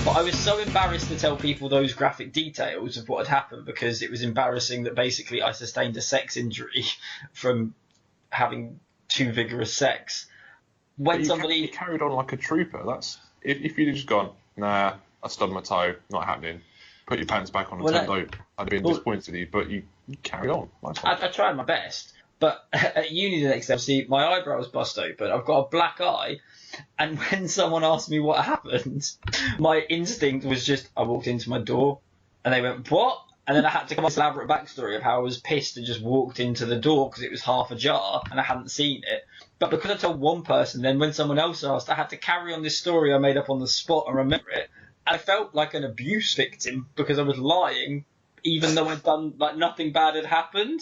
But I was so embarrassed to tell people those graphic details of what had happened because it was embarrassing that basically I sustained a sex injury from having too vigorous sex. When You carried on like a trooper. That's if you'd just gone, nah, I stubbed my toe, not happening. Put your pants back on and turned over. I'd have been disappointed in you, but you carried on. Nice one. I tried my best. But at uni the next day, see, my eyebrows bust open. I've got a black eye. And when someone asked me what happened, my instinct was just, I walked into my door. And they went, what? And then I had to come up with an elaborate backstory of how I was pissed and just walked into the door because it was half ajar and I hadn't seen it. But because I told one person, then when someone else asked, I had to carry on this story I made up on the spot and remember it. I felt like an abuse victim because I was lying, even though I'd done, like, nothing bad had happened.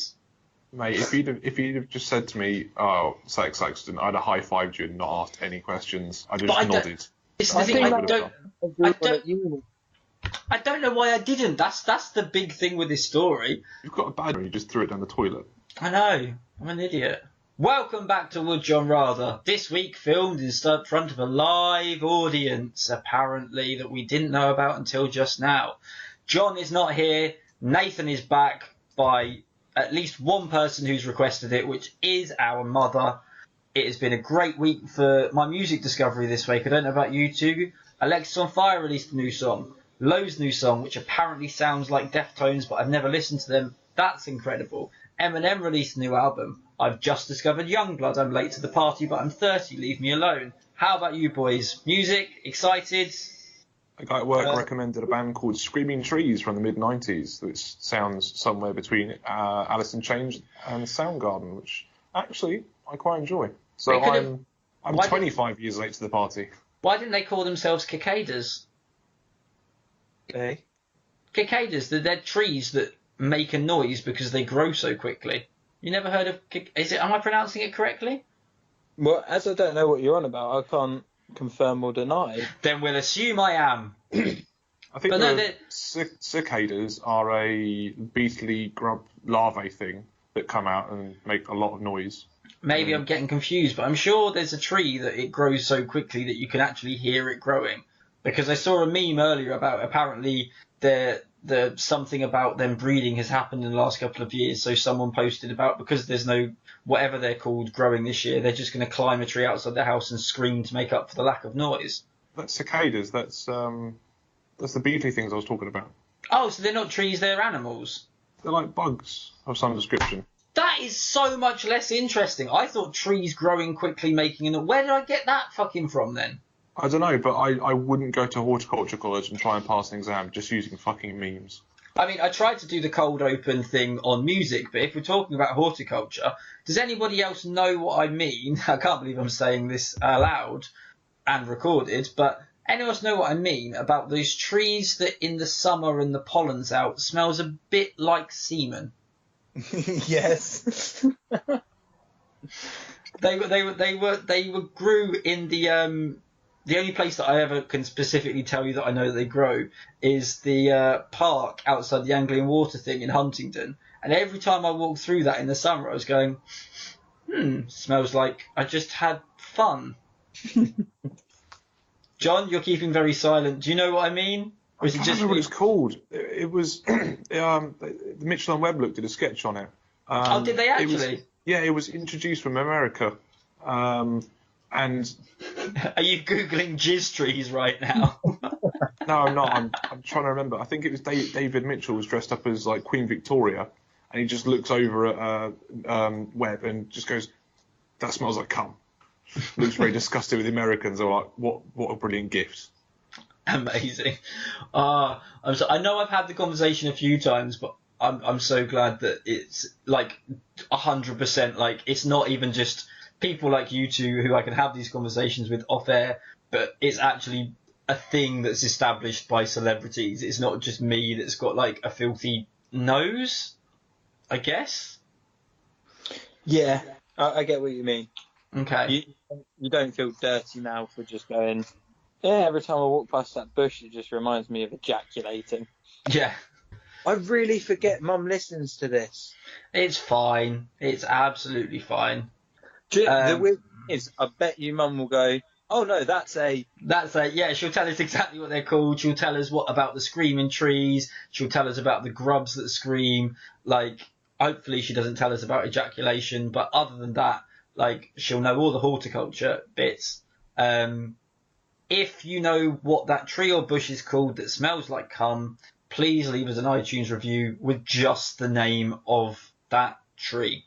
Mate, if you'd have just said to me, oh, sex accident, I'd have high-fived you and not asked any questions. I just nodded. I don't know why I didn't. That's the big thing with this story. You've got a bad one, you just threw it down the toilet. I know. I'm an idiot. Welcome back to Would John Rather. This week filmed in front of a live audience, apparently, that we didn't know about until just now. John is not here. Nathan is back by at least one person who's requested it, which is our mother. It has been a great week for my music discovery this week. I don't know about you two. Alexisonfire released a new song. Lowe's new song, which apparently sounds like Deftones, but I've never listened to them. That's incredible. Eminem released a new album. I've just discovered Youngblood. I'm late to the party, but I'm 30. Leave me alone. How about you boys? Music? Excited? A guy at work recommended a band called Screaming Trees from the mid-90s, which sounds somewhere between Alice in Chains and Soundgarden, which actually I quite enjoy. So I'm 25 years late to the party. Why didn't they call themselves cicadas? Eh? Cicadas, they're trees that make a noise because they grow so quickly. You never heard of... Am I pronouncing it correctly? Well, as I don't know what you're on about, I can't confirm or deny. Then we'll assume I am. I think cicadas are a beetly grub larvae thing that come out and make a lot of noise. Maybe I'm getting confused, but I'm sure there's a tree that it grows so quickly that you can actually hear it growing. Because I saw a meme earlier about apparently the something about them breeding has happened in the last couple of years. So someone posted about because there's no whatever they're called growing this year, they're just going to climb a tree outside their house and scream to make up for the lack of noise. That's cicadas. That's the beetly things I was talking about. Oh, so they're not trees, they're animals. They're like bugs of some description. That is so much less interesting. I thought trees growing quickly making a... Where did I get that fucking from then? I don't know, but I wouldn't go to horticulture college and try and pass an exam just using fucking memes. I mean, I tried to do the cold open thing on music, but if we're talking about horticulture, does anybody else know what I mean? I can't believe I'm saying this aloud and recorded, but anyone else know what I mean about those trees that in the summer and the pollen's out smells a bit like semen? Yes. They grew in the only place that I ever can specifically tell you that I know that they grow is the park outside the Anglian Water thing in Huntingdon. And every time I walked through that in the summer, I was going, smells like I just had fun. John, you're keeping very silent. Do you know what I mean? Or is I don't know what it's called. It was the Mitchell and Webb looked at a sketch on it. Oh, did they actually? It was introduced from America. And are you googling jizz trees right now? No, I'm not. I'm trying to remember. I think it was David Mitchell was dressed up as like Queen Victoria, and he just looks over at Webb and just goes, "That smells like cum." Looks very disgusted with the Americans. Are like, "What a brilliant gift." Amazing. I know I've had the conversation a few times, but I'm so glad that it's like 100%. Like it's not even just people like you two who I can have these conversations with off air, but it's actually a thing that's established by celebrities. It's not just me that's got like a filthy nose, I guess. Yeah, I get what you mean. Okay. You don't feel dirty now for just going, yeah, every time I walk past that bush, it just reminds me of ejaculating. Yeah. I really forget Mum listens to this. It's fine. It's absolutely fine. The weird thing is, I bet you Mum will go, Oh no, that's a She'll tell us exactly what they're called. She'll tell us what about the screaming trees. She'll tell us about the grubs that scream. Like, hopefully she doesn't tell us about ejaculation, but other than that, like, she'll know all the horticulture bits. If you know what that tree or bush is called that smells like cum, please leave us an iTunes review with just the name of that tree.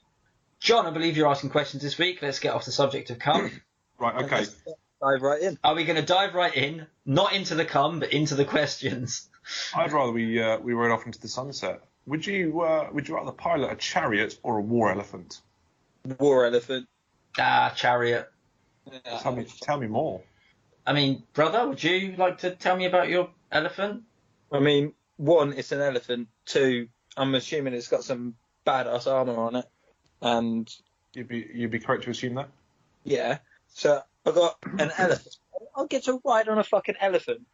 John, I believe you're asking questions this week. Let's get off the subject of cum. Right, okay. Let's dive right in. Are we going to dive right in? Not into the cum, but into the questions. I'd rather we rode off into the sunset. Would you rather pilot a chariot or a war elephant? War elephant. Chariot. Tell me more. I mean, brother, would you like to tell me about your elephant? I mean, one, it's an elephant. Two, I'm assuming it's got some badass armor on it. And You'd be correct to assume that? yeah, so I got an elephant. I'll get to ride on a fucking elephant.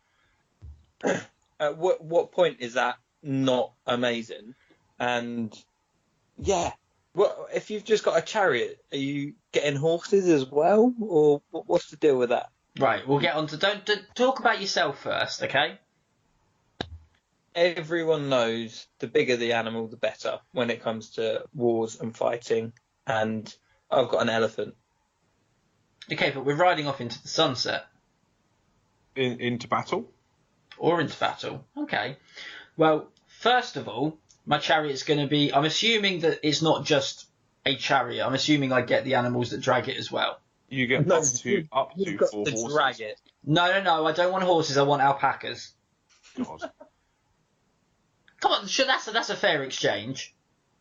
At what point is that not amazing? And yeah, well, if you've just got a chariot, are you getting horses as well, or what's the deal with that? Right, we'll get on to... Don't talk about yourself first, okay? Everyone knows the bigger the animal, the better when it comes to wars and fighting. And I've got an elephant. Okay, but we're riding off into the sunset. Into battle? Or into battle. Okay. Well, first of all, my chariot's going to be... I'm assuming that it's not just a chariot. I'm assuming I get the animals that drag it as well. You get No, up to you've got 4 to horses. drag it. No, I don't want horses. I want alpacas. God. Come on, sure, that's a fair exchange.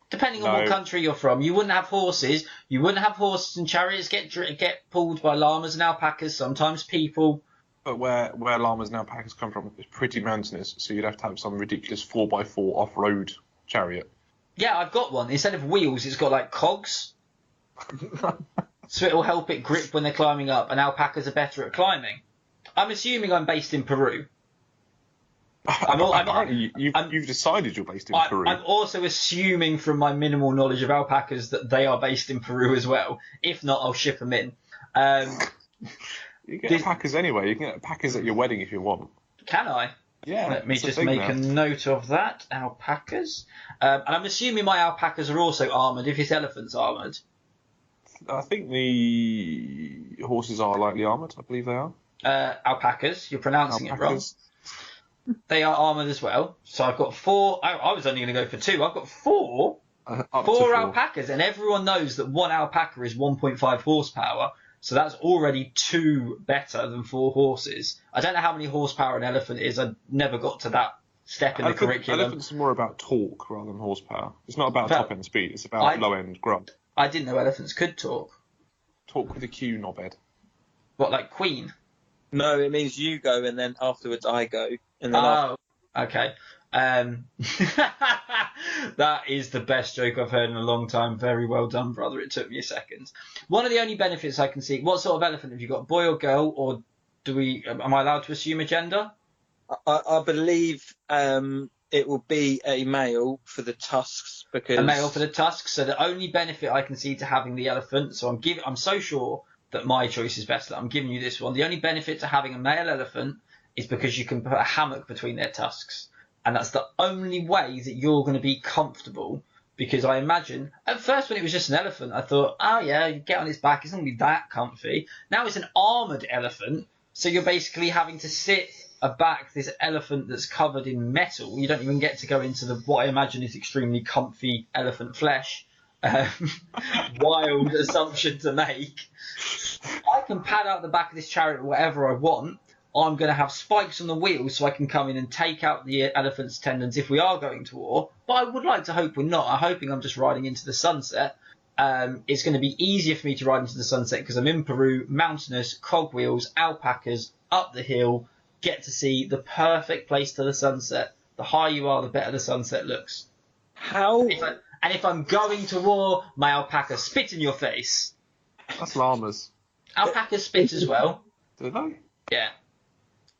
Depending on No. what country you're from, you wouldn't have horses. You wouldn't have horses and chariots get pulled by llamas and alpacas. Sometimes people. But where llamas and alpacas come from is pretty mountainous, so you'd have to have some ridiculous 4x4 off-road chariot. Yeah, I've got one. Instead of wheels, it's got like cogs, so it'll help it grip when they're climbing up. And alpacas are better at climbing. I'm assuming I'm based in Peru. Apparently, you've decided you're based in Peru. I'm also assuming from my minimal knowledge of alpacas that they are based in Peru as well. If not, I'll ship them in. You get alpacas anyway. You can get alpacas at your wedding if you want. Can I? Yeah. Let me it's a just thing make now. a note of that. Alpacas. And I'm assuming my alpacas are also armoured if his elephant's armoured. I think the horses are lightly armoured. I believe they are. Alpacas. You're pronouncing it wrong. Alpacas. They are armoured as well. So I've got 4. I was only going to go for 2. I've got 4. Up to 4 alpacas. And everyone knows that 1 alpaca is 1.5 horsepower. So that's already 2 better than 4 horses. I don't know how many horsepower an elephant is. I never got to that step in the curriculum. Elephants are more about torque rather than horsepower. It's not about But top-end speed. It's about low-end grunt. I didn't know elephants could talk. Talk with a Q, knobhead. What, like Queen? No, it means you go and then afterwards I go. And then Oh, okay. That is the best joke I've heard in a long time. Very well done, brother. It took me a second. One of the only benefits I can see. What sort of elephant have you got? Boy or girl? Or am I allowed to assume a gender? I believe it will be a male for the tusks because A male for the tusks. So the only benefit I can see to having the elephant. So I'm so sure that my choice is best that I'm giving you this one. The only benefit to having a male elephant is because you can put a hammock between their tusks. And that's the only way that you're going to be comfortable. Because I imagine, at first when it was just an elephant, I thought, oh yeah, you get on its back, it's not going to be that comfy. Now it's an armoured elephant, so you're basically having to sit aback this elephant that's covered in metal. You don't even get to go into what I imagine is extremely comfy elephant flesh. Wild assumption to make. I can pad out the back of this chariot whatever I want. I'm going to have spikes on the wheels so I can come in and take out the elephant's tendons if we are going to war. But I would like to hope we're not. I'm hoping I'm just riding into the sunset. It's going to be easier for me to ride into the sunset because I'm in Peru, mountainous, cogwheels, alpacas, up the hill, get to see the perfect place to the sunset. The higher you are, the better the sunset looks. how And if I'm going to war, my alpaca spit in your face. That's llamas. Alpacas spit as well. Do they? Yeah.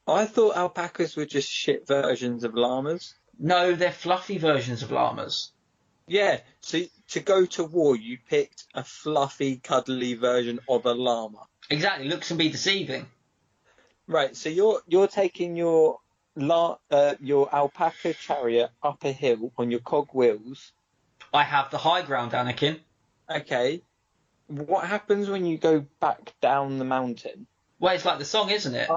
I thought alpacas were just shit versions of llamas. No, they're fluffy versions of llamas. Yeah, so to go to war, you picked a fluffy, cuddly version of a llama. Exactly, looks can be deceiving. Right, so you're taking your alpaca chariot up a hill on your cog wheels. I have the high ground, Anakin. Okay, what happens when you go back down the mountain? Well, it's like the song, isn't it?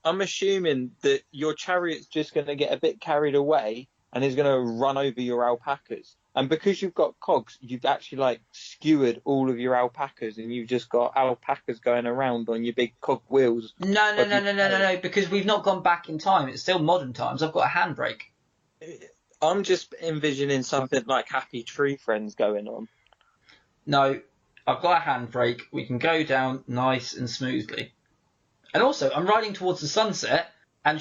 I'm assuming that your chariot's just going to get a bit carried away and is going to run over your alpacas. And because you've got cogs, you've actually like skewered all of your alpacas, and you've just got alpacas going around on your big cog wheels. No, because we've not gone back in time. It's still modern times. I've got a handbrake. I'm just envisioning something like Happy Tree Friends going on. No, I've got a handbrake. We can go down nice and smoothly. And also, I'm riding towards the sunset, and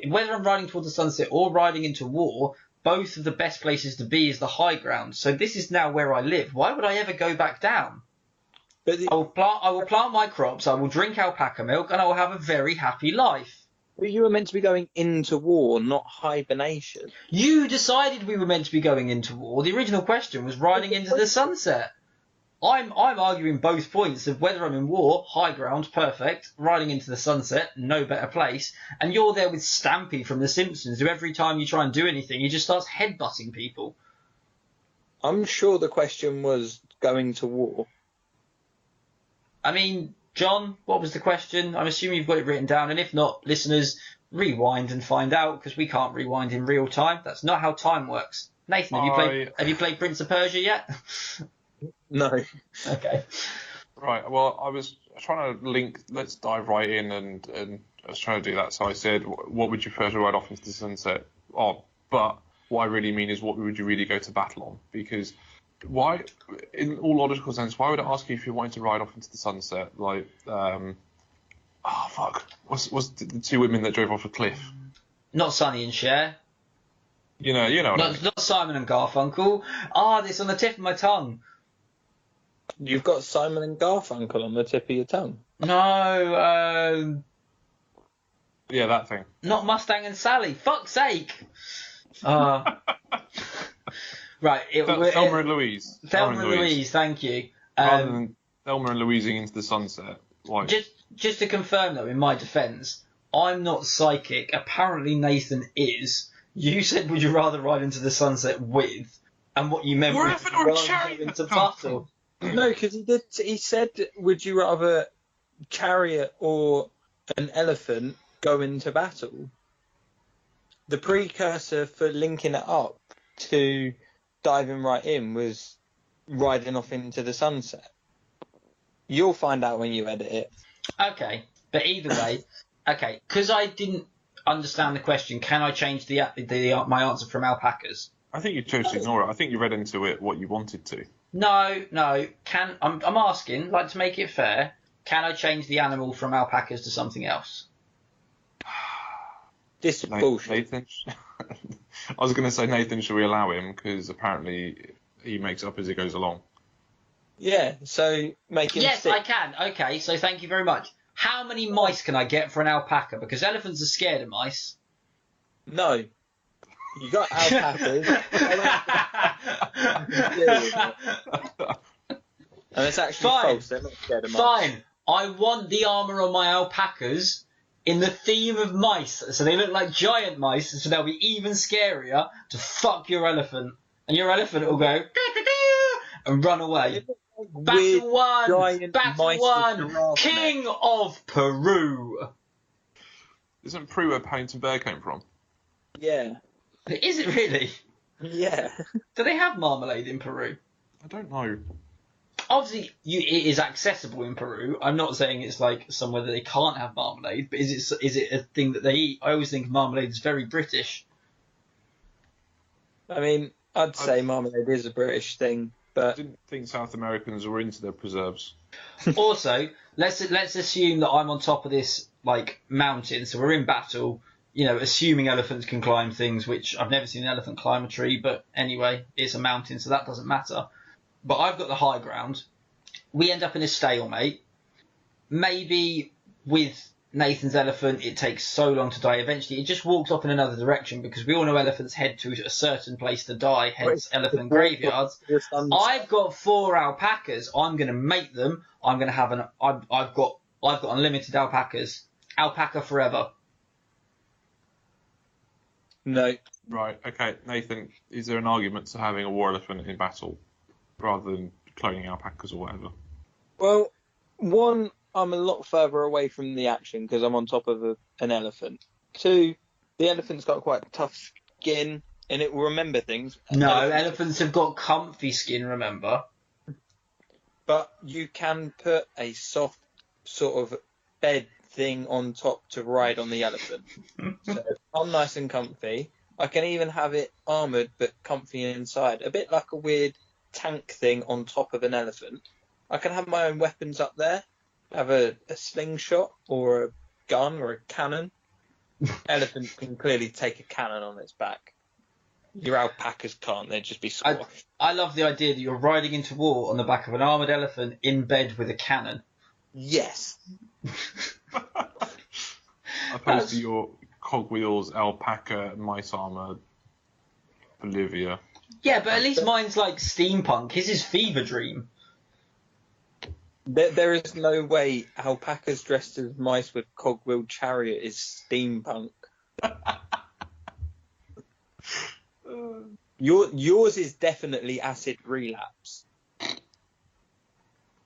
whether I'm riding towards the sunset or riding into war, both of the best places to be is the high ground. So this is now where I live. Why would I ever go back down? But I will plant my crops, I will drink alpaca milk, and I will have a very happy life. you were meant to be going into war, not hibernation. You decided we were meant to be going into war. The original question was riding into the sunset. I'm arguing both points of whether I'm in war, high ground, perfect, riding into the sunset, no better place, and you're there with Stampy from The Simpsons, who every time you try and do anything, he just starts headbutting people. I'm sure the question was going to war. I mean, John, what was the question? I'm assuming you've got it written down, and if not, listeners, rewind and find out, because we can't rewind in real time. That's not how time works. Nathan, have you played Prince of Persia yet? No. Okay. Right. Well, I was trying to link. Let's dive right in, and I was trying to do that. So I said, what would you prefer to ride off into the sunset? Oh, but what I really mean is, what would you really go to battle on? Because why, in all logical sense, why would I ask you if you wanted to ride off into the sunset? Like, oh fuck, was the two women that drove off a cliff? Not Sonny and Cher. You know. What I mean. Not Simon and Garfunkel. This on the tip of my tongue. You've got Simon and Garfunkel on the tip of your tongue. No, Yeah, that thing. not Mustang and Sally. Fuck's sake. Right. Thelma and Louise. Thelma and Louise, thank you. Rather than Thelma and Louising into the sunset. Like, Just to confirm, though, in my defence, I'm not psychic. Apparently Nathan is. You said, would you rather ride into the sunset with? And what you meant was ride into battle. No, because he said, would you rather chariot or an elephant go into battle? The precursor for linking it up to diving right in was riding off into the sunset. You'll find out when you edit it. Okay, but either way, okay, because I didn't understand the question, can I change my answer from alpacas? I think you chose to ignore it. I think you read into it what you wanted to. No. I'm asking, like, to make it fair, can I change the animal from alpacas to something else? This is bullshit. Nathan, I was going to say, Nathan, should we allow him? Because apparently he makes up as he goes along. Yeah, so make him Yes, stick. I can. Okay, so thank you very much. How many mice can I get for an alpaca? Because elephants are scared of mice. No. You got alpacas. And it's actually false. They're not scared of mice. Fine. I want the armour on my alpacas in the theme of mice. So they look like giant mice, so they'll be even scarier to fuck your elephant. And your elephant will go and run away. Battle one! King of Peru! Isn't Peru where Paddington Bear came from? Yeah. Is it really? Yeah. Do they have marmalade in Peru? I don't know. Obviously, it is accessible in Peru. I'm not saying it's like somewhere that they can't have marmalade, but is it a thing that they eat? I always think marmalade is very British. I mean, I'd say marmalade is a British thing, I but didn't think South Americans were into their preserves. Also, let's assume that I'm on top of this like mountain, so we're in battle. You know, assuming elephants can climb things, which I've never seen an elephant climb a tree, but anyway, it's a mountain, so that doesn't matter. But I've got the high ground. We end up in a stalemate. Maybe with Nathan's elephant, it takes so long to die. Eventually, it just walks off in another direction because we all know elephants head to a certain place to die, hence elephant graveyards. I've got 4 alpacas. I'm going to mate them. I'm going to have I've got unlimited alpacas. Alpaca forever. No. Right, okay, Nathan, is there an argument to having a war elephant in battle rather than cloning alpacas or whatever? Well, one, I'm a lot further away from the action because I'm on top of an elephant. Two, the elephant's got quite tough skin and it will remember things. No, elephants have got comfy skin, remember? But you can put a soft sort of bed thing on top to ride on the elephant. So I'm nice and comfy. I can even have it armoured but comfy inside. A bit like a weird tank thing on top of an elephant. I can have my own weapons up there. Have a slingshot or a gun or a cannon. Elephant can clearly take a cannon on its back. Your alpacas can't, they'd just be squashed. I love the idea that you're riding into war on the back of an armoured elephant in bed with a cannon. Yes. Opposed to your cogwheels, alpaca, mice armour, Bolivia. Yeah, but at least mine's like steampunk. His is fever dream. There is no way alpacas dressed as mice with cogwheel chariot is steampunk. Yours is definitely acid relapse.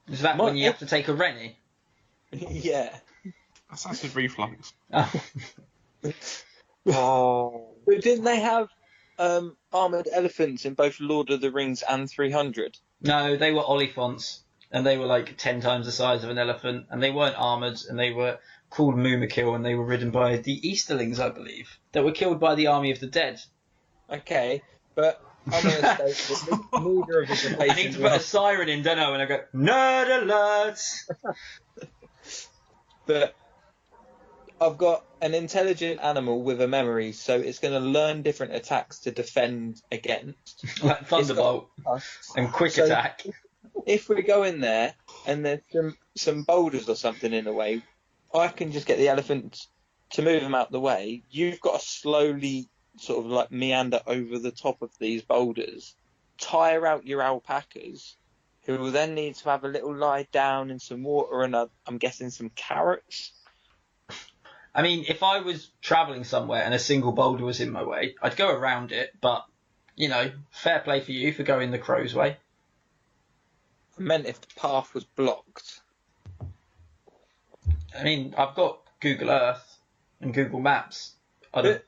Is that when you have to take a Rennie? Yeah. That's acid reflux. Oh. But didn't they have armoured elephants in both Lord of the Rings and 300? No, they were Oliphants, and they were like 10 times the size of an elephant, and they weren't armoured, and they were called Moomakil, and they were ridden by the Easterlings, I believe, that were killed by the Army of the Dead. Okay, but I'm going to say that neither of the I need to put a siren in, don't I, when I go, Nerd Alert! But I've got an intelligent animal with a memory, so it's going to learn different attacks to defend against. Like Thunderbolt and Quick Attack. If we go in there and there's some boulders or something in the way, I can just get the elephant to move them out the way. You've got to slowly sort of like meander over the top of these boulders, tire out your alpacas, who will then need to have a little lie down in some water and I'm guessing some carrots. I mean, if I was travelling somewhere and a single boulder was in my way, I'd go around it, but, you know, fair play for you for going the crow's way. I meant if the path was blocked. I mean, I've got Google Earth and Google Maps. You've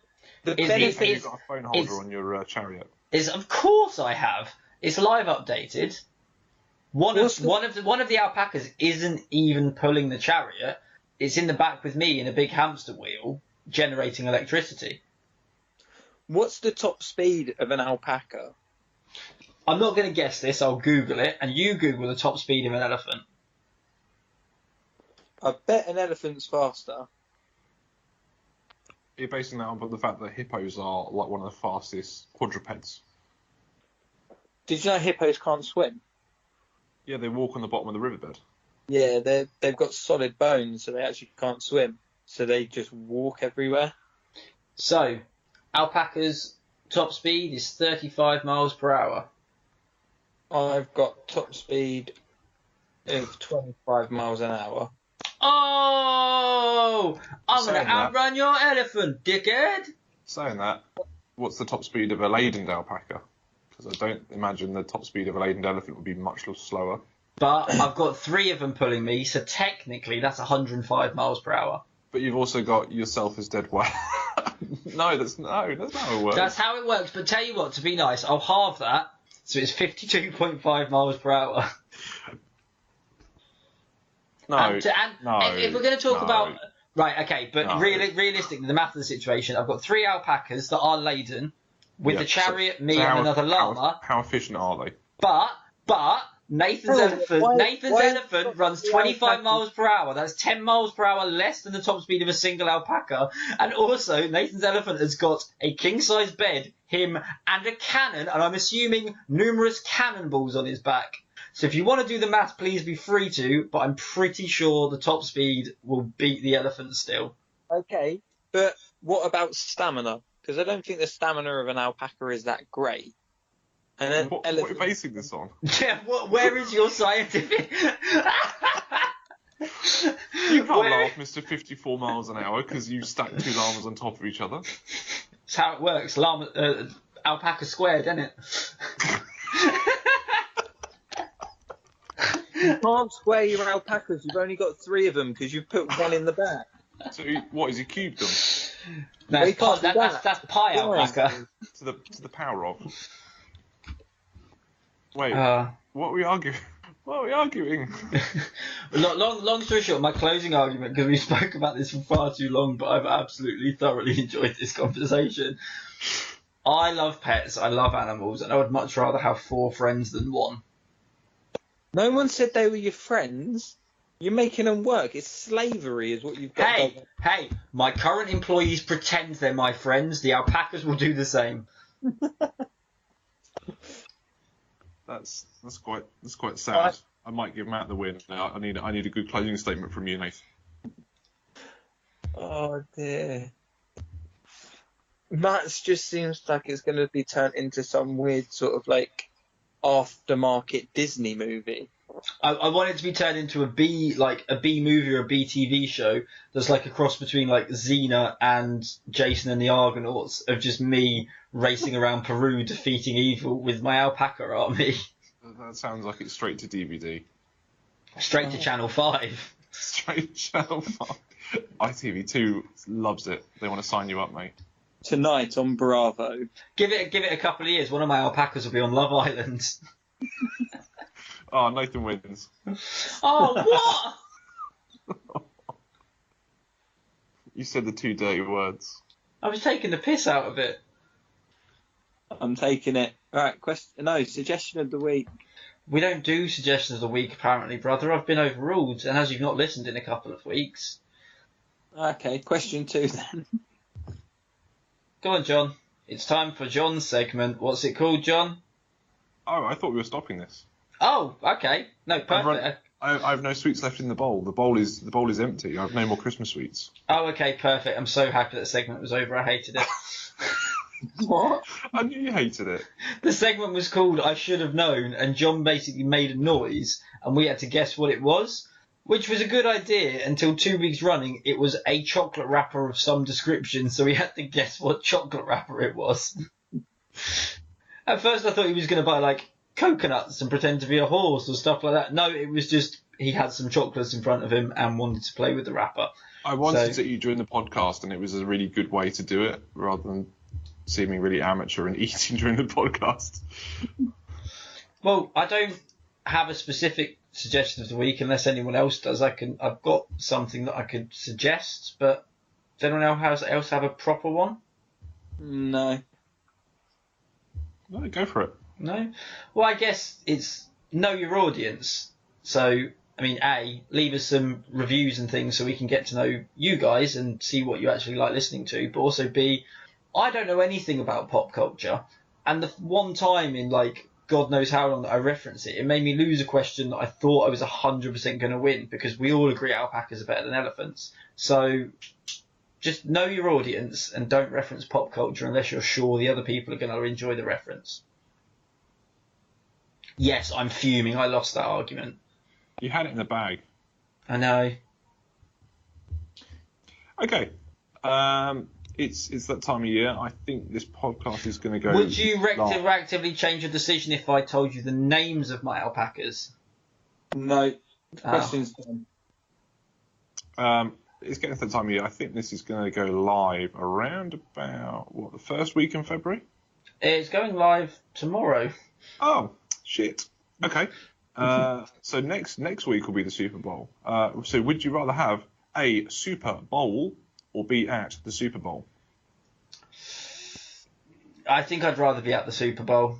got a phone holder on your chariot. Of course I have. It's live updated. One of the alpacas isn't even pulling the chariot. It's in the back with me in a big hamster wheel, generating electricity. What's the top speed of an alpaca? I'm not going to guess this. I'll Google it, and you Google the top speed of an elephant. I bet an elephant's faster. You're basing that on the fact that hippos are like one of the fastest quadrupeds. Did you know hippos can't swim? Yeah, they walk on the bottom of the riverbed. Yeah, they've got solid bones, so they actually can't swim. So they just walk everywhere. So, alpaca's top speed is 35 miles per hour. I've got top speed of 25 miles an hour. Oh! I'm going to outrun your elephant, dickhead! Saying that, what's the top speed of a laden alpaca? Because I don't imagine the top speed of a laden elephant would be much slower. But I've got 3 of them pulling me, so technically that's 105 miles per hour. But you've also got yourself as dead weight. No, that's not how it works. That's how it works, but tell you what, to be nice, I'll halve that, so it's 52.5 miles per hour. No, if we're going to talk about... Right, okay, but realistically, the math of the situation, I've got 3 alpacas that are laden, with the chariot, me, and another llama. How efficient are they? But Nathan's elephant runs 25 miles per hour. That's 10 miles per hour less than the top speed of a single alpaca. And also, Nathan's elephant has got a king-size bed, him, and a cannon, and I'm assuming numerous cannonballs on his back. So if you want to do the math, please be free to, but I'm pretty sure the top speed will beat the elephant still. Okay, but what about stamina? Because I don't think the stamina of an alpaca is that great. And then what are you basing this on? Yeah, where is your scientific... You can't laugh, Mr. 54 miles an hour, because you stacked two llamas on top of each other. That's how it works. Alpaca squared, isn't it? You can't square your alpacas. You've only got 3 of them because you've put one in the back. So what is he cubed them Well, you can't do That's pie alpaca. to the power of? Wait, what are we arguing? What are we arguing? Long story short, my closing argument, because we spoke about this for far too long, but I've absolutely thoroughly enjoyed this conversation. I love pets, I love animals, and I would much rather have 4 friends than 1. No one said they were your friends. You're making them work. It's slavery, is what you've got. Hey, my current employees pretend they're my friends. The alpacas will do the same. That's quite sad. I might give Matt the win. I need a good closing statement from you, Nathan. Oh dear. Matt's just seems like it's going to be turned into some weird sort of like aftermarket Disney movie. I want it to be turned into a B movie or a B TV show that's like a cross between like Xena and Jason and the Argonauts, of just me racing around Peru defeating evil with my alpaca army. That sounds like it's straight to DVD. Straight to Channel 5. Straight to Channel 5. ITV2 loves it. They want to sign you up, mate. Tonight on Bravo. Give it a couple of years. One of my alpacas will be on Love Island. Oh, Nathan wins. Oh, what? You said the 2 dirty words. I was taking the piss out of it. I'm taking it. Right, suggestion of the week. We don't do suggestions of the week, apparently, brother. I've been overruled, and as you've not listened in a couple of weeks. Okay, question 2 then. Go on, John. It's time for John's segment. What's it called, John? Oh, I thought we were stopping this. Oh, okay. No, perfect. I have no sweets left in the bowl. The bowl is empty. I have no more Christmas sweets. Oh, okay, perfect. I'm so happy that segment was over. I hated it. What? I knew you hated it. The segment was called I Should Have Known, and John basically made a noise, and we had to guess what it was, which was a good idea until 2 weeks running. It was a chocolate wrapper of some description, so we had to guess what chocolate wrapper it was. At first I thought he was going to buy, like, coconuts and pretend to be a horse or stuff like that. No, it was just he had some chocolates in front of him and wanted to play with the wrapper. I wanted to eat during the podcast, and it was a really good way to do it, rather than seeming really amateur and eating during the podcast. Well, I don't have a specific suggestion of the week unless anyone else does. I've got something that I could suggest, but does anyone else have a proper one? No. No, go for it. No? Well, I guess it's know your audience. So, I mean, leave us some reviews and things so we can get to know you guys and see what you actually like listening to. But also B, I don't know anything about pop culture. And the one time in, like, God knows how long that I reference it, it made me lose a question that I thought I was 100% going to win, because we all agree alpacas are better than elephants. So just know your audience and don't reference pop culture unless you're sure the other people are going to enjoy the reference. Yes, I'm fuming. I lost that argument. You had it in the bag. I know. Okay. It's that time of year. I think this podcast is going to go. Would you retroactively change your decision if I told you the names of my alpacas? No. Questions done. It's getting to that time of year. I think this is going to go live around about, the first week in February? It's going live tomorrow. Oh, shit. Okay. So next week will be the Super Bowl. So would you rather have A, Super Bowl, or be at the Super Bowl? I think I'd rather be at the Super Bowl.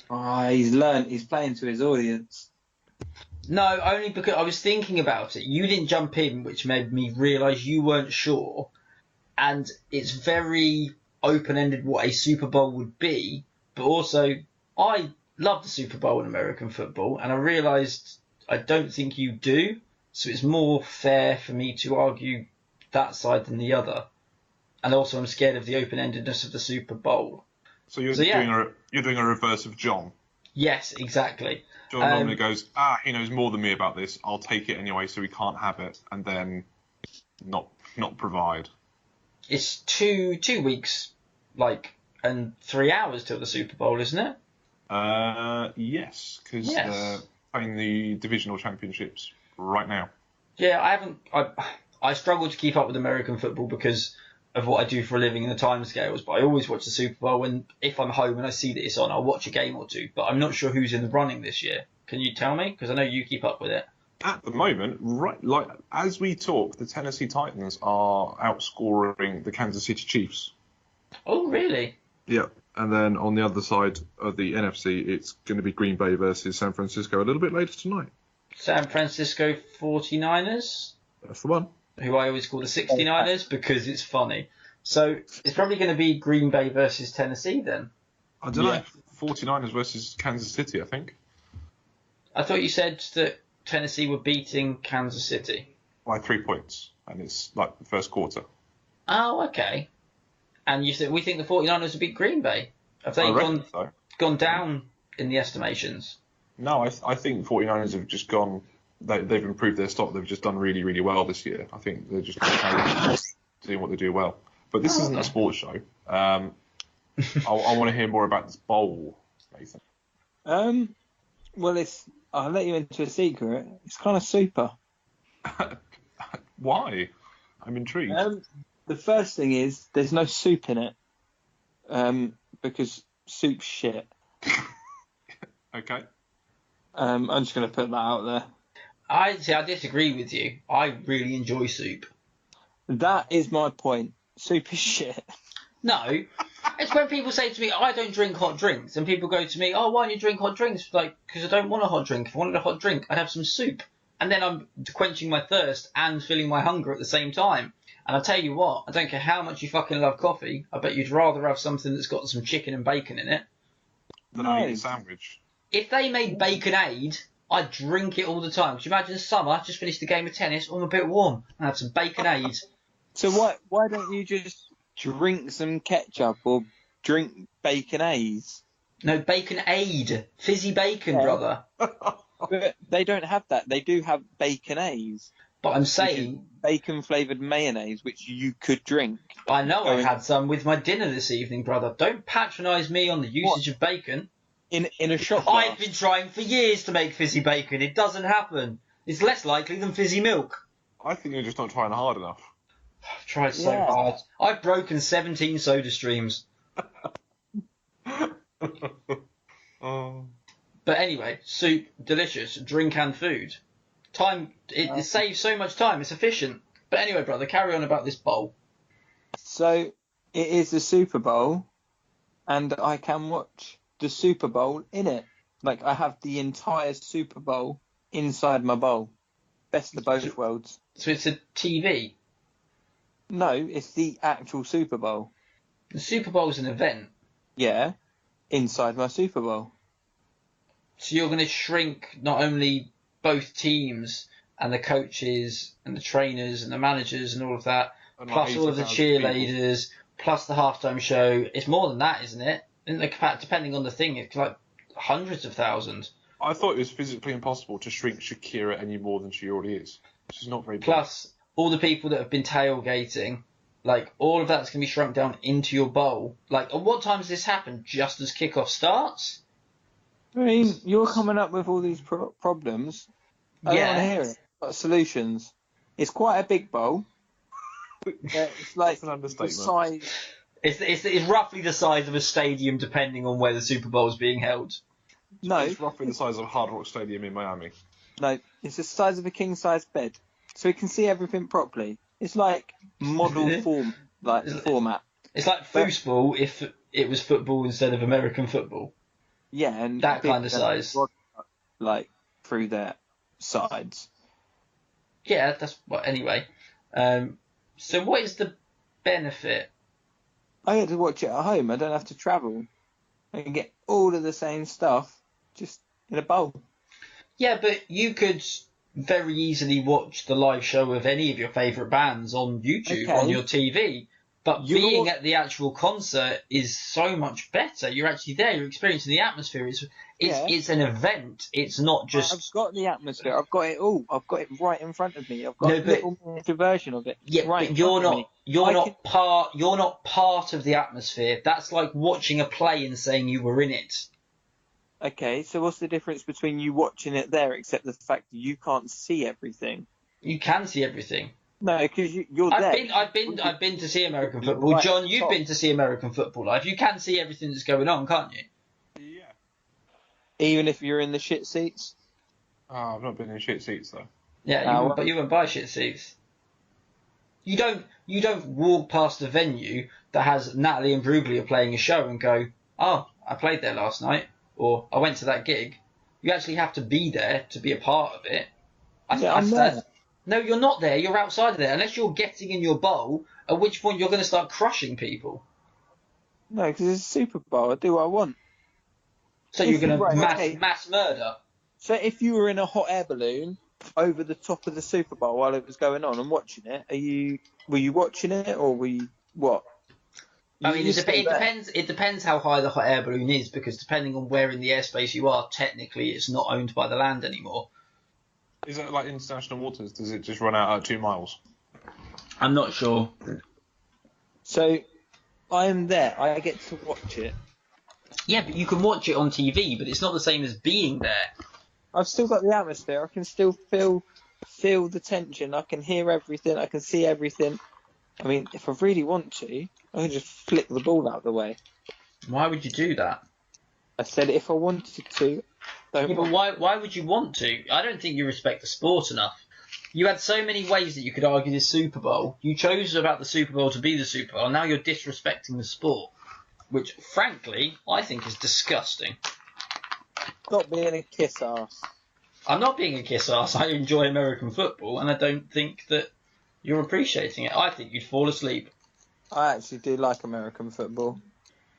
Oh, he's learned. He's playing to his audience. No, only because I was thinking about it. You didn't jump in, which made me realise you weren't sure. And it's very open-ended what a Super Bowl would be. But also, I love the Super Bowl in American football, and I realised I don't think you do. So it's more fair for me to argue that side than the other. And also I'm scared of the open-endedness of the Super Bowl. So you're doing a reverse of John. Yes, exactly. John normally goes, he knows more than me about this. I'll take it anyway, so we can't have it, and then not provide. It's two weeks, and 3 hours till the Super Bowl, isn't it? Yes, because they're playing the divisional championships right now. Yeah, I struggle to keep up with American football because of what I do for a living and the timescales, but I always watch the Super Bowl, and if I'm home and I see that it's on, I'll watch a game or two, but I'm not sure who's in the running this year. Can you tell me? Because I know you keep up with it. At the moment, as we talk, the Tennessee Titans are outscoring the Kansas City Chiefs. Oh, really? Yeah, and then on the other side of the NFC, it's going to be Green Bay versus San Francisco a little bit later tonight. San Francisco 49ers? That's the one. Who I always call the 69ers because it's funny. So it's probably going to be Green Bay versus Tennessee then. I don't know. 49ers versus Kansas City, I think. I thought you said that Tennessee were beating Kansas City. By 3 points, and it's like the first quarter. Oh, okay. And you said we think the 49ers will beat Green Bay. Have they gone down in the estimations? No, I think 49ers have just gone... They've improved their stock. They've just done really, really well this year. I think they're just doing what they do well. But this isn't a sports show. I want to hear more about this bowl, Nathan. Well, I'll let you into a secret. It's kind of super. Why? I'm intrigued. The first thing is there's no soup in it. Because soup's shit. Okay. I'm just going to put that out there. I disagree with you. I really enjoy soup. That is my point. Soup is shit. No, it's when people say to me, I don't drink hot drinks, and people go to me, oh, why don't you drink hot drinks? Like, because I don't want a hot drink. If I wanted a hot drink, I'd have some soup. And then I'm quenching my thirst and filling my hunger at the same time. And I'll tell you what, I don't care how much you fucking love coffee, I bet you'd rather have something that's got some chicken and bacon in it. Than I eat a sandwich. If they made Baconade, I'd drink it all the time. Could you imagine summer, just finished a game of tennis, I'm a bit warm, and have some Baconade. So why don't you just drink some ketchup or drink Baconade? No, Baconade. Fizzy bacon, brother. But they don't have that. They do have Baconade. But I'm saying... Bacon-flavoured mayonnaise, which you could drink. I know I had some with my dinner this evening, brother. Don't patronise me on the usage of bacon. In a shot glass. I've been trying for years to make fizzy bacon. It doesn't happen. It's less likely than fizzy milk. I think you're just not trying hard enough. I've tried so hard. I've broken 17 soda streams. Oh. But anyway, soup, delicious, drink and food. It saves so much time, it's efficient. But anyway, brother, carry on about this bowl. So, it is the Super Bowl, and I can watch the Super Bowl in it. Like, I have the entire Super Bowl inside my bowl. Best of both worlds. So it's a TV? No, it's the actual Super Bowl. The Super Bowl's an event? Yeah, inside my Super Bowl. So you're going to shrink not only both teams and the coaches and the trainers and the managers and all of that, and plus like all of the cheerleaders, plus the halftime show. It's more than that, isn't it? Depending on the thing, it's like hundreds of thousands. I thought it was physically impossible to shrink Shakira any more than she already is. She's not very big. Plus all the people that have been tailgating, like all of that's going to be shrunk down into your bowl. Like, at what time does this happen? Just as kickoff starts? I mean, you're coming up with all these problems. I don't want to hear it. But solutions. It's quite a big bowl. It's like That's an understatement. the size. It's roughly the size of a stadium, depending on where the Super Bowl is being held. No, It's roughly the size of Hard Rock Stadium in Miami. no, it's the size of a king-size bed, so we can see everything properly. It's like model format. It's like foosball if it was football instead of American football. Yeah, and That kind of size. Like through their sides. Yeah, that's what. Anyway, so what is the benefit? I get to watch it at home. I don't have to travel. I can get all of the same stuff just in a bowl. Yeah, but you could very easily watch the live show of any of your favourite bands on YouTube, on your TV. But being at the actual concert is so much better. You're actually there. You're experiencing the atmosphere. It's an event. It's not just. I've got the atmosphere. I've got it all. I've got it right in front of me. I've got No, a but- little miniature version of it. Yeah, right but in you're front of not. me. You're I not can- part. You're not part of the atmosphere. That's like watching a play and saying you were in it. Okay, so what's the difference between you watching it there, except the fact that you can't see everything? You can see everything. No, because you're there. I've been to see American football. Right John, at the you've top. been to see American football live. You can see everything that's going on, can't you? Yeah. Even if you're in the shit seats. Oh, I've not been in shit seats though. Yeah, well- but you won't buy shit seats. You don't walk past a venue that has Natalie and Bruglia playing a show and go, oh, I played there last night, or I went to that gig. You actually have to be there to be a part of it. I'm there. No, you're not there. You're outside of there, unless you're getting in your bowl. At which point you're going to start crushing people. No, because it's a Super Bowl. I do what I want. So you're going to Right, okay. mass murder. So if you were in a hot air balloon over the top of the Super Bowl while it was going on and watching it, were you watching it or were you what? I mean, You it stay there. depends. It depends how high the hot air balloon is, because depending on where in the airspace you are, technically it's not owned by the land anymore. Is it like international waters? Does it just run out at 2 miles? I'm not sure. So I am there. I get to watch it. Yeah, but you can watch it on TV, but it's not the same as being there. I've still got the atmosphere. I can still feel the tension. I can hear everything. I can see everything. I mean, if I really want to, I can just flick the ball out of the way. Why would you do that? I said if I wanted to. Yeah, but why would you want to? I don't think you respect the sport enough. You had so many ways that you could argue this Super Bowl. You chose about the Super Bowl to be the Super Bowl. Now you're disrespecting the sport, which, frankly, I think is disgusting. Stop being a kiss ass. I'm not being a kiss ass. I enjoy American football, and I don't think that you're appreciating it. I think you'd fall asleep. I actually do like American football.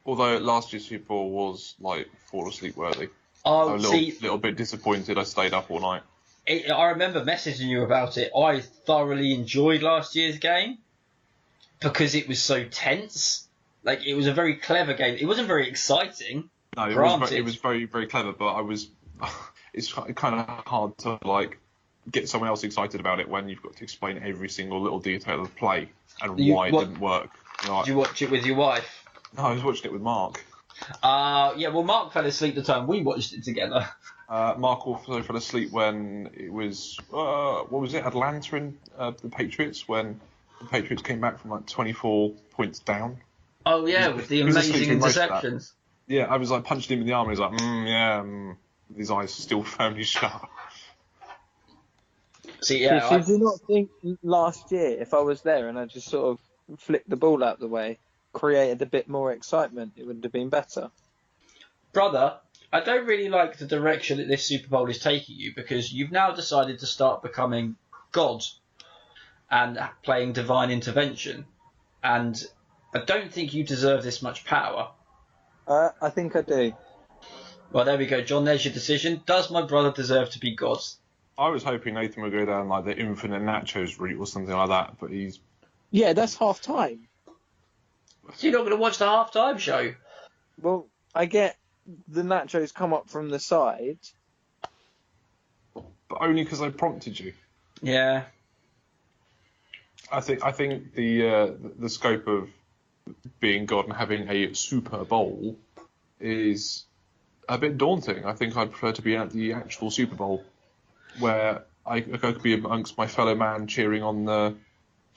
Although last year's Super Bowl was like fall asleep worthy. Oh, I'm a little bit disappointed I stayed up all night. I remember messaging you about it. I thoroughly enjoyed last year's game because it was so tense. Like, it was a very clever game. It wasn't very exciting. No, Granted. it was very, very clever, but it's kind of hard to like get someone else excited about it when you've got to explain every single little detail of the play and why it didn't work. You know, Did you watch it with your wife? no, I was watching it with Mark. Yeah, well, Mark fell asleep the time we watched it together. Mark also fell asleep when it was what was it? Atlanta and the Patriots, when the Patriots came back from like 24 points down. Oh, yeah, with the he was asleep amazing through most of that. interceptions. Yeah, I was like punching him in the arm and he was like, his eyes still firmly shut. See, So yeah, did you not think last year, if I was there and I just sort of flicked the ball out the way, created a bit more excitement, it would have been better? brother, I don't really like the direction that this Super Bowl is taking you, because you've now decided to start becoming God and playing divine intervention. And I don't think you deserve this much power. I think I do. Well, there we go, John. There's your decision. Does my brother deserve to be God? I was hoping Nathan would go down like the infinite nachos route or something like that, but he's Yeah, that's half time. So you're not going to watch the halftime show? Well, I get the nachos come up from the side. but only because I prompted you. Yeah. I think the scope of being God and having a Super Bowl is a bit daunting. I think I'd prefer to be at the actual Super Bowl, where I could be amongst my fellow man cheering on the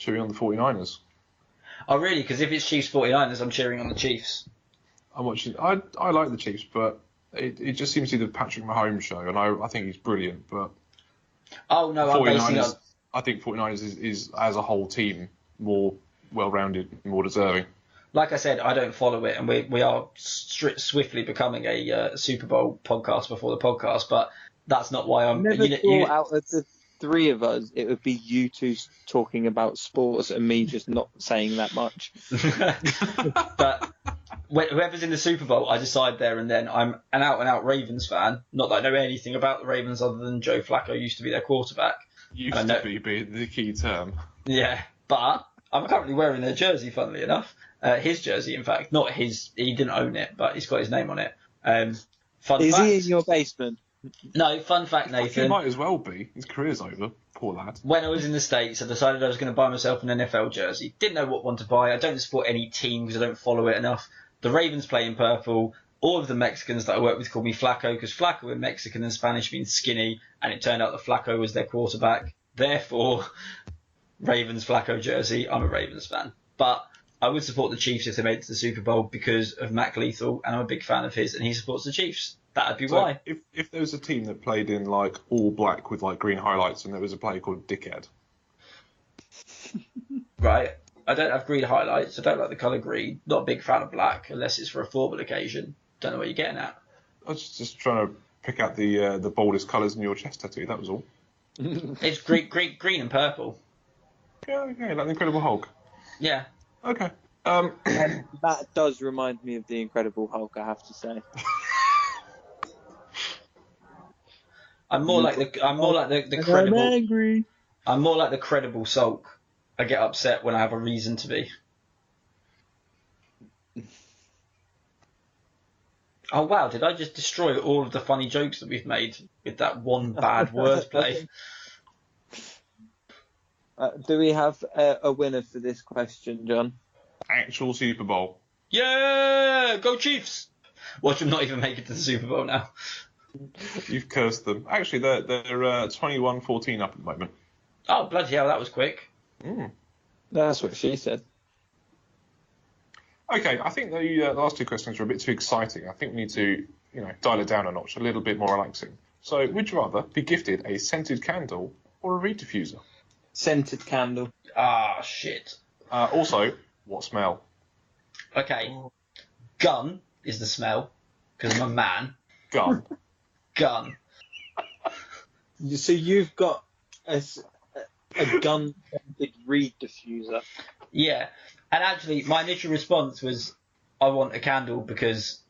49ers. Oh, really? Because if it's Chiefs 49ers, I'm cheering on the Chiefs. I'm watching. I like the Chiefs, but it just seems to be the Patrick Mahomes show, and I think he's brilliant. But Oh, no, I'm basing it on... I think 49ers is as a whole team more well-rounded, more deserving. Like I said, I don't follow it, and we are swiftly becoming a Super Bowl podcast before the podcast, but that's not why I'm... Never thought out of the three of us, it would be you two talking about sports and me just not saying that much. But whoever's in the Super Bowl, I decide there and then. I'm an out-and-out Ravens fan. Not that I know anything about the Ravens other than Joe Flacco used to be their quarterback. Used to be the key term. Yeah, but I'm currently wearing their jersey, funnily enough. His jersey, in fact. Not his, he didn't own it, but he's got his name on it. Fun Is fact. he in your basement? No, fun fact, He Nathan. might as well be. His career's over. Poor lad. When I was in the States, I decided I was going to buy myself an NFL jersey. Didn't know what one to buy. I don't support any team because I don't follow it enough. The Ravens play in purple. All of the Mexicans that I work with call me Flacco because Flacco in Mexican and Spanish means skinny, and it turned out that Flacco was their quarterback. Therefore, Ravens Flacco jersey. I'm a Ravens fan. But I would support the Chiefs if they made it to the Super Bowl because of Mac Lethal, and I'm a big fan of his, and he supports the Chiefs. That'd be why. If there was a team that played in like all black with like green highlights, and there was a player called Dickhead. Right. I don't have green highlights. I don't like the colour green. Not a big fan of black unless it's for a formal occasion. Don't know what you're getting at. I was just trying to pick out the boldest colours in your chest tattoo. That was all. It's green and purple. Yeah, okay, like the Incredible Hulk. Yeah. Okay. That does remind me of the Incredible Hulk, I have to say. I'm more like the credible. I'm angry. I'm more like the credible sulk. I get upset when I have a reason to be. Oh wow! Did I just destroy all of the funny jokes that we've made with that one bad wordplay? Do we have a winner for this question, John? Actual Super Bowl. Yeah, go Chiefs! Watch them not even make it to the Super Bowl now. You've cursed them. Actually, they're 21-14 up at the moment. Oh bloody hell! That was quick. That's what she said. Okay, I think the last two questions are a bit too exciting. I think we need to, dial it down a notch, a little bit more relaxing. So, would you rather be gifted a scented candle or a reed diffuser? Scented candle. Ah shit. Also, what smell? Okay. Gun is the smell because I'm a man. Gun. Gun. So you've got a gun-scented reed diffuser. Yeah. And actually, my initial response was, I want a candle because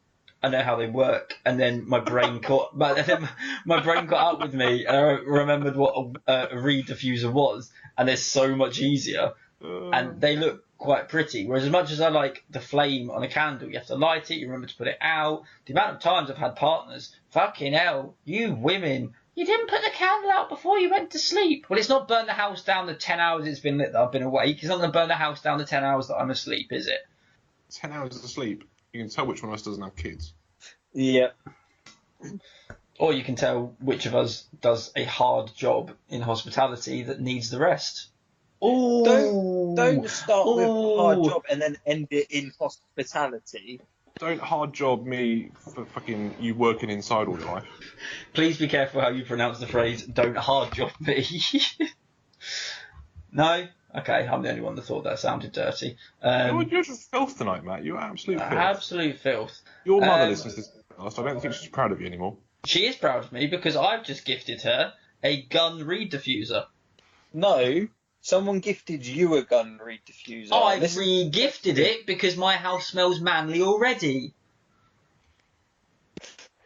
I know how they work. And then my brain caught up with me, and I remembered what a reed diffuser was. And they're so much easier, and they look quite pretty. Whereas as much as I like the flame on a candle, you have to light it, you remember to put it out. The amount of times I've had partners, fucking hell, you women, you didn't put the candle out before you went to sleep. Well, it's not burned the house down the 10 hours it's been lit that I've been awake. It's not going to burn the house down the 10 hours that I'm asleep, is it? 10 hours of sleep. You can tell which one of us doesn't have kids. Yeah. Or you can tell which of us does a hard job in hospitality that needs the rest. Ooh. Don't start with a hard job and then end it in hospitality. Don't hard job me for fucking you working inside all your life. Please be careful how you pronounce the phrase, don't hard job me. No? Okay, I'm the only one that thought that sounded dirty. You're just filth tonight, Matt. You're absolute filth. Absolute filth. Your mother listens to this podcast. I don't think she's proud of you anymore. She is proud of me because I've just gifted her a gun reed diffuser. No, someone gifted you a gun reed diffuser. I re-gifted it because my house smells manly already.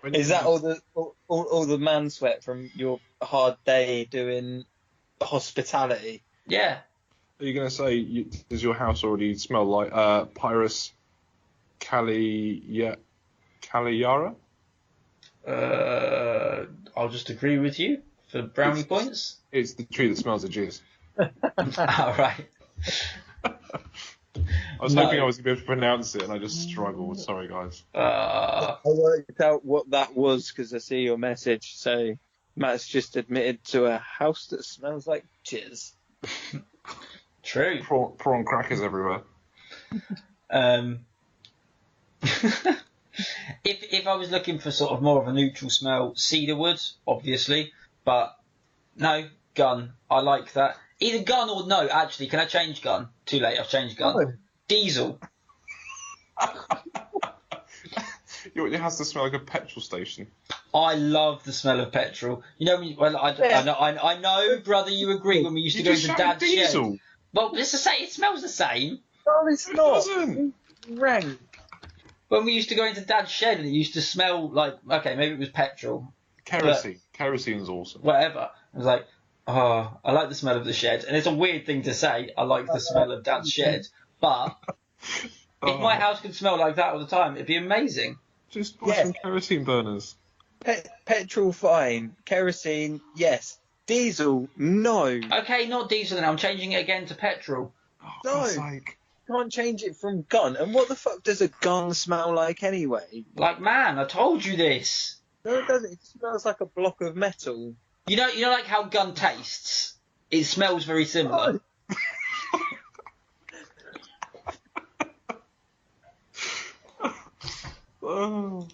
Is that all the man sweat from your hard day doing hospitality? Are Yeah. you going to say, does your house already smell like Pyrus Cagliara? I'll just agree with you for brownie points. It's the tree that smells of jizz. All right. I was hoping I was going to be able to pronounce it, and I just struggled. Sorry, guys. I worked out what that was because I see your message. So Matt's just admitted to a house that smells like jizz. True. Prawn crackers everywhere. If I was looking for sort of more of a neutral smell, cedarwood, obviously. But no, gun. I like that. Either gun or no. Actually, can I change gun? Too late. I've changed gun. No. Diesel. It has to smell like a petrol station. I love the smell of petrol. You know, I know, brother, you agree when we used to go to Dad's diesel. shed. Well, it's the same. It smells the same. No, it's It not. doesn't. Rank. When we used to go into Dad's shed and it used to smell like, okay, maybe it was petrol. Kerosene. Kerosene's awesome. Whatever. I was like, Oh, I like the smell of the shed, and it's a weird thing to say. I like the smell of Dad's shed, but if my house could smell like that all the time, it'd be amazing. Just buy some kerosene burners. Petrol, fine. Kerosene, yes. Diesel, no. Okay, not diesel then. I'm changing it again to petrol. Oh, No. God's sake. Can't change it from gun. And what the fuck does a gun smell like anyway? Like, man, I told you this. No, it doesn't. It smells like a block of metal. You know, like how gun tastes. It smells very similar. Oh.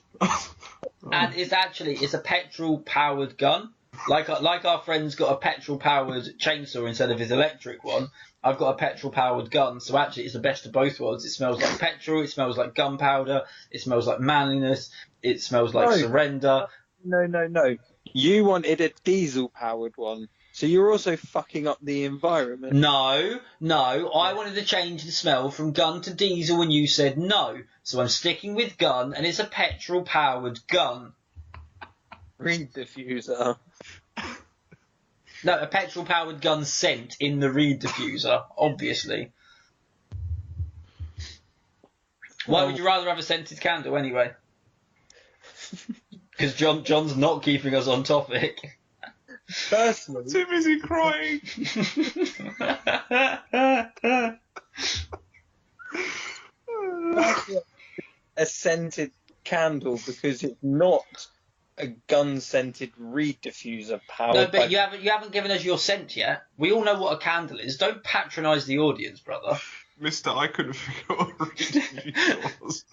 And it's a petrol powered gun. Like our friend's got a petrol powered chainsaw instead of his electric one. I've got a petrol powered gun, so actually it's the best of both worlds. It smells like petrol, it smells like gunpowder, it smells like manliness, it smells like surrender. No. You wanted a diesel powered one. So you're also fucking up the environment. No, I wanted to change the smell from gun to diesel and you said no. So I'm sticking with gun and it's a petrol powered gun. Reed diffuser. No, a petrol powered gun scent in the reed diffuser, obviously. Why would you rather have a scented candle anyway? Because John's not keeping us on topic. Personally, Too busy crying. a scented candle because it's not a gun-scented reed diffuser powered. No, but you haven't given us your scent yet. We all know what a candle is. Don't patronise the audience, brother. Mister, I couldn't figure out what reed was.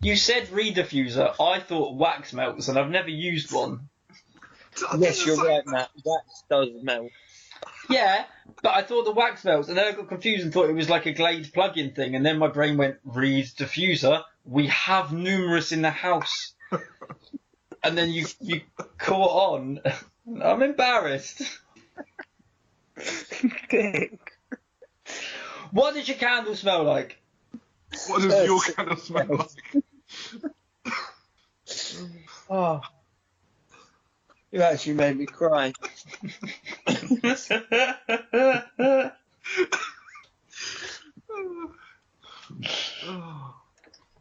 You said reed diffuser. I thought wax melts, and I've never used one. Yes, you're right, Matt. Wax does melt. Yeah, but I thought the wax melts, and then I got confused and thought it was like a Glade plug-in thing, and then my brain went, reed diffuser? We have numerous in the house. And then you caught on. I'm embarrassed. What does your candle smell like? What does your candle smell like? Oh, you actually made me cry.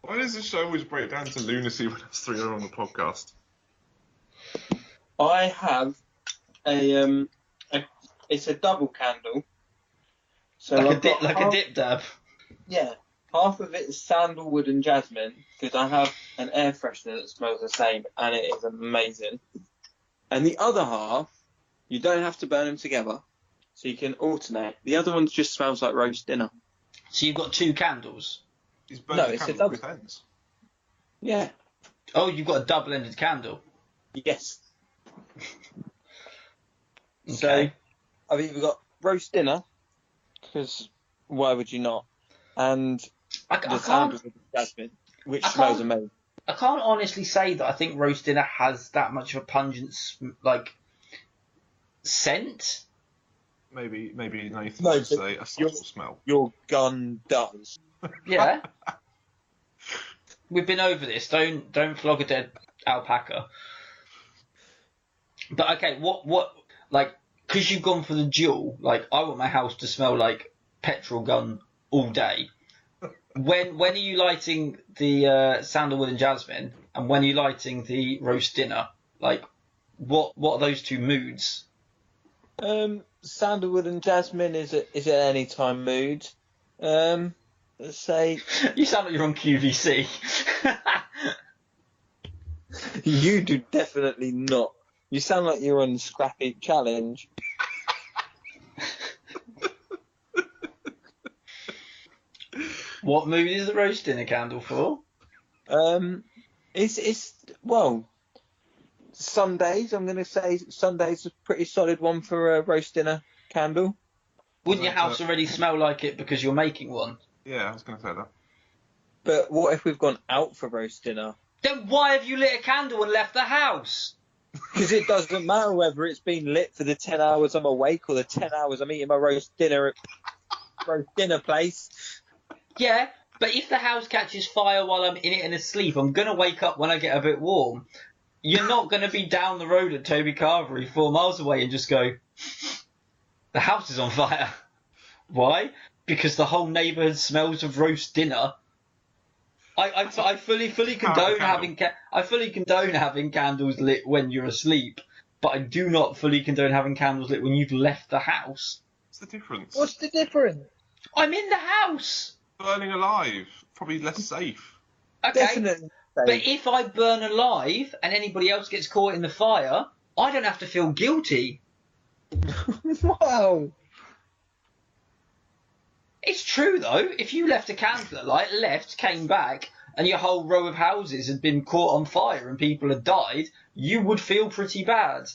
Why does the show always break down to lunacy when us three are on the podcast? I have it's a double candle. So Like I've got a dip dab. Yeah, half of it is sandalwood and jasmine because I have an air freshener that smells the same and it is amazing. And the other half, you don't have to burn them together, so you can alternate. The other one just smells like roast dinner. So you've got two candles. He's burning No, the it's a candle double. with ends. Yeah. Oh, you've got a double-ended candle. Yes. Okay. So I've either got roast dinner, because why would you not? And I the can't. sandalwood and jasmine, which I smells can't- amazing. I can't honestly say that I think roast dinner has that much of a pungent scent. Maybe Nathan No, should but say a subtle you're- smell. Your gun does. Yeah. We've been over this. Don't flog a dead alpaca. But okay, what because you've gone for the dual, I want my house to smell like petrol gun all day. When are you lighting the sandalwood and jasmine, and when are you lighting the roast dinner? What are those two moods? Sandalwood and jasmine is an anytime mood. Let's say You sound like you're on QVC. you do definitely not. You sound like you're on Scrappy Challenge. What mood is the roast dinner candle for? It's Sundays. I'm going to say Sundays a pretty solid one for a roast dinner candle. Wouldn't your house already smell like it because you're making one? Yeah, I was going to say that. But what if we've gone out for roast dinner? Then why have you lit a candle and left the house? Because it doesn't matter whether it's been lit for the 10 hours I'm awake or the 10 hours I'm eating my roast dinner at roast dinner place. Yeah, but if the house catches fire while I'm in it and asleep, I'm going to wake up when I get a bit warm. You're not going to be down the road at Toby Carvery 4 miles away and just go, the house is on fire. Why? Because the whole neighbourhood smells of roast dinner. I fully condone having candles lit when you're asleep, but I do not fully condone having candles lit when you've left the house. What's the difference? What's the difference? I'm in the house. Burning alive, probably less safe. Okay. Definitely. But if I burn alive and anybody else gets caught in the fire, I don't have to feel guilty. Wow. It's true though. If you left a candle at light, came back, and your whole row of houses had been caught on fire and people had died, you would feel pretty bad.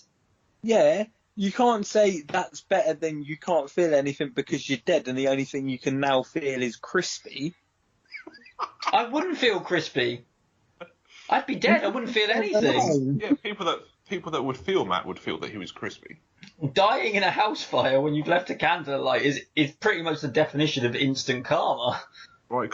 Yeah, you can't say that's better than you can't feel anything because you're dead and the only thing you can now feel is crispy. I wouldn't feel crispy. I'd be dead. I wouldn't feel anything. Yeah, people that would feel Matt would feel that he was crispy. Dying in a house fire when you've left a candle at light is pretty much the definition of instant karma. Right,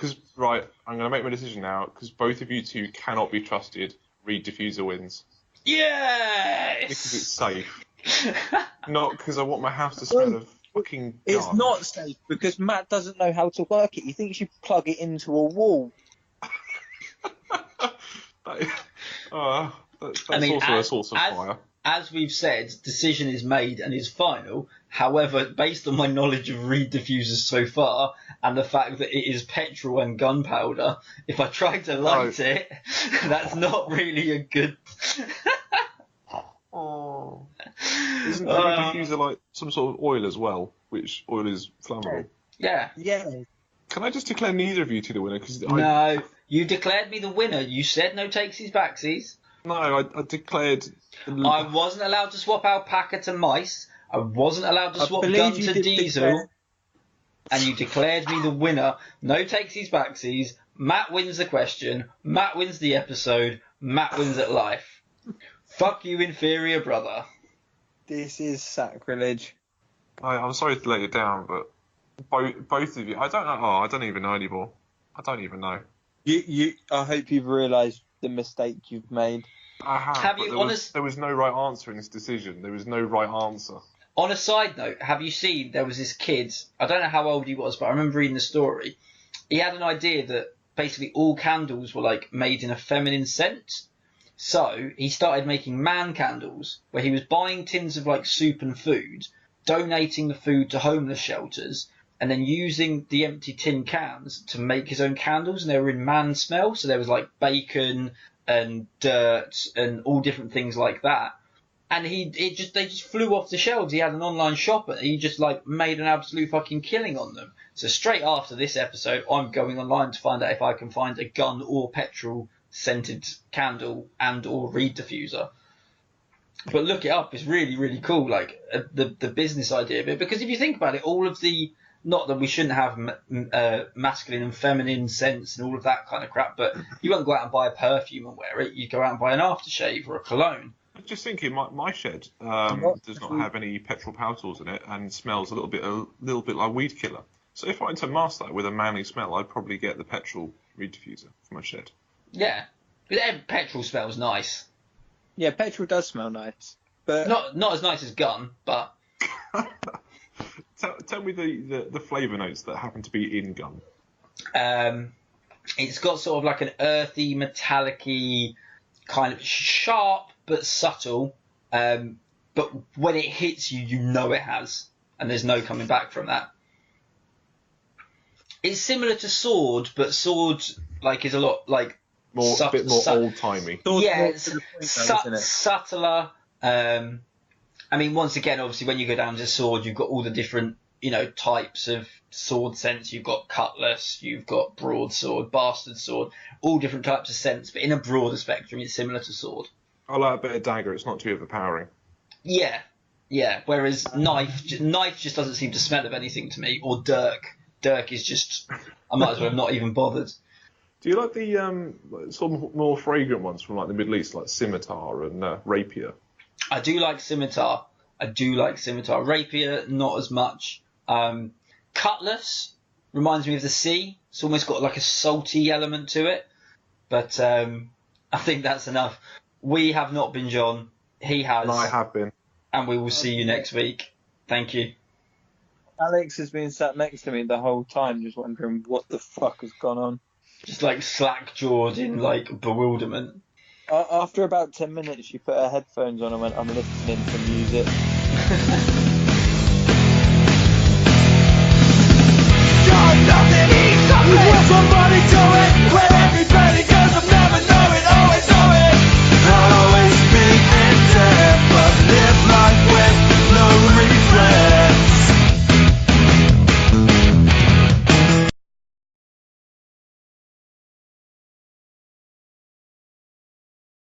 I'm going to make my decision now, because both of you two cannot be trusted. Reed Diffuser wins. Yes! Because it's safe. Not because I want my house to smell of fucking garbage. It's not safe because Matt doesn't know how to work it. He thinks you plug it into a wall. That's also a source of fire. As we've said, decision is made and is final. However, based on my knowledge of Reed diffusers so far, and the fact that it is petrol and gunpowder, if I try to light it, that's not really a good... Oh. Isn't a Reed diffuser like some sort of oil as well, which oil is flammable? Yeah. Yeah. Can I just declare neither of you two the winner? No, you declared me the winner. You said no takesies backsies. No, I declared... I wasn't allowed to swap alpaca to mice. I wasn't allowed to swap gun to diesel. And you declared me the winner. No takesies backsies. Matt wins the question. Matt wins the episode. Matt wins at life. Fuck you, inferior brother. This is sacrilege. I'm sorry to let you down, but both of you... I don't know. I don't even know anymore. I don't even know. I hope you've realised the mistake you've made. I have you there was no right answer in this decision. There was no right answer. On a side note, have you seen there was this kid, I don't know how old he was, but I remember reading the story. He had an idea that basically all candles were like made in a feminine scent. So he started making man candles where he was buying tins of like soup and food, donating the food to homeless shelters, and then using the empty tin cans to make his own candles, and they were in man smell. So there was like bacon and dirt and all different things like that. And they just flew off the shelves. He had an online shop and he just like made an absolute fucking killing on them. So straight after this episode, I'm going online to find out if I can find a gun or petrol scented candle and or Reed diffuser. But look it up. It's really, really cool. Like the business idea of it, because if you think about it, all of the, not that we shouldn't have masculine and feminine scents and all of that kind of crap, but you won't go out and buy a perfume and wear it. You go out and buy an aftershave or a cologne. I'm just thinking, my shed does not have any petrol power tools in it and smells a little bit like weed killer. So if I went to mask that with a manly smell, I'd probably get the petrol Reed diffuser for my shed. Yeah, because petrol smells nice. Yeah, petrol does smell nice, but not as nice as gun, but. Tell me the flavour notes that happen to be in gun. It's got sort of like an earthy, metallic-y, kind of sharp but subtle. But when it hits you, you know it has, and there's no coming back from that. It's similar to Sword, but Sword like is a lot like a bit more old timey. Yeah, subtler. I mean, once again, obviously, when you go down to Sword, you've got all the different, types of sword scents. You've got Cutlass, you've got Broadsword, Bastard Sword, all different types of scents, but in a broader spectrum, it's similar to Sword. I like a bit of Dagger. It's not too overpowering. Yeah. Whereas Knife just doesn't seem to smell of anything to me, or Dirk. Dirk is just, I might as well have not even bothered. Do you like the sort of more fragrant ones from like the Middle East, like Scimitar and Rapier? I do like Scimitar. Rapier, not as much. Cutlass reminds me of the sea. It's almost got like a salty element to it. But I think that's enough. We have not been John. He has. And I have been. And we will see you next week. Thank you. Alex has been sat next to me the whole time, just wondering what the fuck has gone on. Just like slack-jawed in like bewilderment. After about 10 minutes, she put her headphones on and went, I'm listening to music. Nothing eats something. Somebody do it.